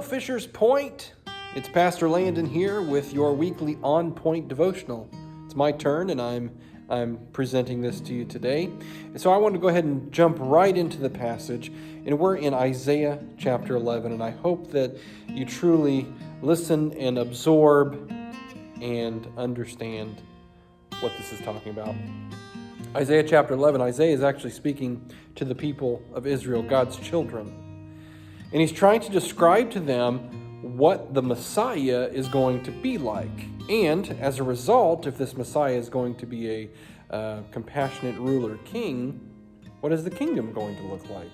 Hello, Fisher's Point. It's Pastor Landon here with your weekly OnPoint devotional. It's my turn, and I'm presenting this to you today. And so I want to go ahead and jump right into the passage, and we're in Isaiah chapter 11, and I hope that you truly listen and absorb and understand what this is talking about. Isaiah chapter 11, Isaiah is actually speaking to the people of Israel, God's children. And he's trying to describe to them what the Messiah is going to be like. And as a result, if this Messiah is going to be a compassionate ruler king, what is the kingdom going to look like?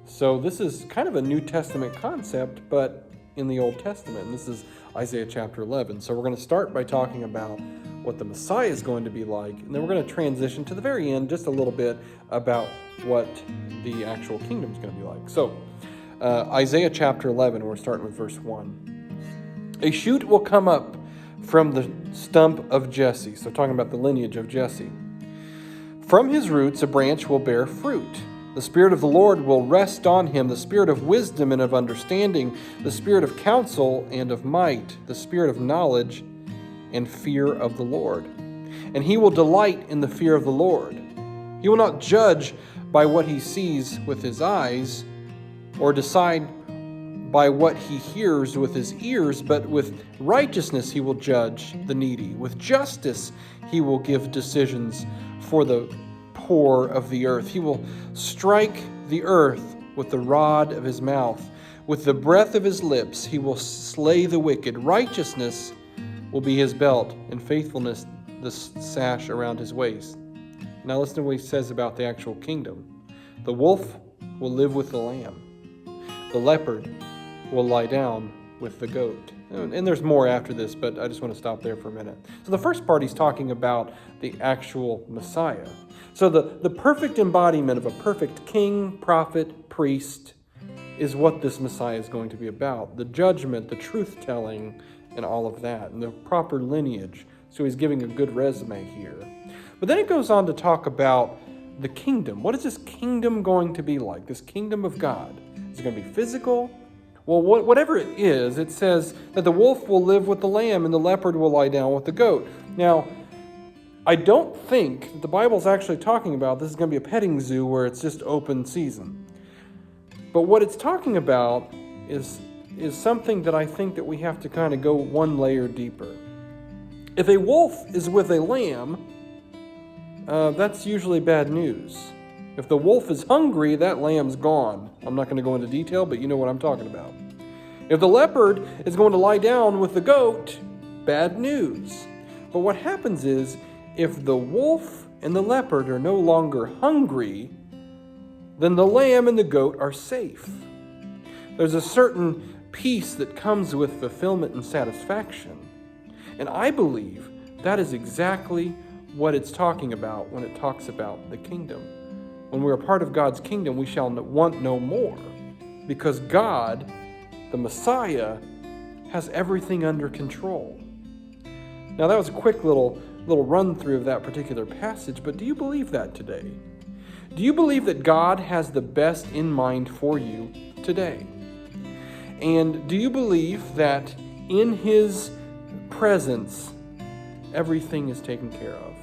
So this is kind of a New Testament concept, but in the Old Testament. And this is Isaiah chapter 11. So we're going to start by talking about what the Messiah is going to be like, and then we're going to transition to the very end just a little bit about what the actual kingdom is going to be like. So Isaiah chapter 11, we're starting with verse 1. A shoot will come up from the stump of Jesse. So talking about the lineage of Jesse. From his roots a branch will bear fruit. The Spirit of the Lord will rest on him, the Spirit of wisdom and of understanding, the Spirit of counsel and of might, the Spirit of knowledge and fear of the Lord. And he will delight in the fear of the Lord. He will not judge by what he sees with his eyes, or decide by what he hears with his ears, but with righteousness he will judge the needy. With justice he will give decisions for the poor of the earth. He will strike the earth with the rod of his mouth. With the breath of his lips he will slay the wicked. Righteousness will be his belt, and faithfulness the sash around his waist. Now listen to what he says about the actual kingdom. The wolf will live with the lamb. The leopard will lie down with the goat. And there's more after this, but I just want to stop there for a minute. So the first part, he's talking about the actual Messiah. So the perfect embodiment of a perfect king, prophet, priest is what this Messiah is going to be about. The judgment, the truth-telling, and all of that, and the proper lineage. So he's giving a good resume here. But then it goes on to talk about the kingdom. What is this kingdom going to be like? This kingdom of God. Is it going to be physical? Well, whatever it is, it says that the wolf will live with the lamb and the leopard will lie down with the goat. Now, I don't think that the Bible's actually talking about this is going to be a petting zoo where it's just open season. But what it's talking about is something that I think that we have to kind of go one layer deeper. If a wolf is with a lamb, that's usually bad news. If the wolf is hungry, that lamb's gone. I'm not going to go into detail, but you know what I'm talking about. If the leopard is going to lie down with the goat, bad news. But what happens is, if the wolf and the leopard are no longer hungry, then the lamb and the goat are safe. There's a certain peace that comes with fulfillment and satisfaction. And I believe that is exactly what it's talking about when it talks about the kingdom. When we're a part of God's kingdom, we shall want no more, because God, the Messiah, has everything under control. Now that was a quick little run through of that particular passage, but do you believe that today? Do you believe that God has the best in mind for you today? And do you believe that in his presence, everything is taken care of?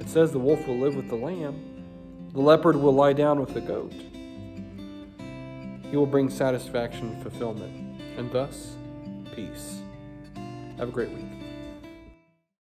It says the wolf will live with the lamb. The leopard will lie down with the goat. He will bring satisfaction and fulfillment, and thus peace. Have a great week.